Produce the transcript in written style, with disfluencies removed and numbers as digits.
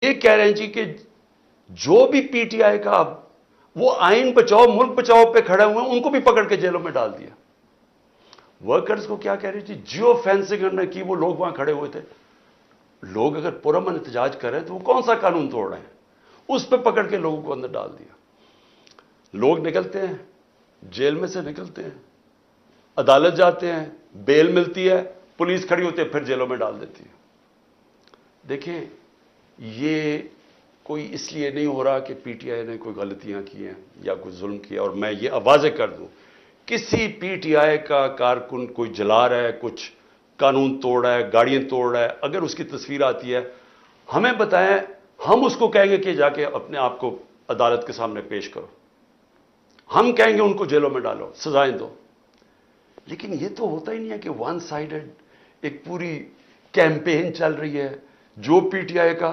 یہ کہہ رہے ہیں جی کہ جو بھی پی ٹی آئی کا وہ آئین بچاؤ ملک بچاؤ پہ کھڑے ہوئے ہیں ان کو بھی پکڑ کے جیلوں میں ڈال دیا. ورکرز کو کیا کہہ رہی تھی؟ جیو فینسنگ انہوں نے کی، وہ لوگ وہاں کھڑے ہوئے تھے. لوگ اگر پرامن احتجاج کر رہے ہیں تو وہ کون سا قانون توڑ رہے ہیں؟ اس پہ پکڑ کے لوگوں کو اندر ڈال دیا. لوگ نکلتے ہیں، جیل میں سے نکلتے ہیں، عدالت جاتے ہیں، بیل ملتی ہے، پولیس کھڑی ہوتی ہے، پھر جیلوں میں ڈال دیتی ہے. دیکھیں یہ کوئی اس لیے نہیں ہو رہا کہ پی ٹی آئی نے کوئی غلطیاں کی ہیں یا کوئی ظلم کیا. اور میں یہ واضح کر دوں، کسی پی ٹی آئی کا کارکن کوئی جلا رہا ہے، کچھ قانون توڑ رہا ہے، گاڑیاں توڑ رہا ہے، اگر اس کی تصویر آتی ہے ہمیں بتائیں، ہم اس کو کہیں گے کہ جا کے اپنے آپ کو عدالت کے سامنے پیش کرو. ہم کہیں گے ان کو جیلوں میں ڈالو، سزائیں دو. لیکن یہ تو ہوتا ہی نہیں ہے کہ ون سائیڈڈ ایک پوری کیمپین چل رہی ہے. جو پی ٹی آئی کا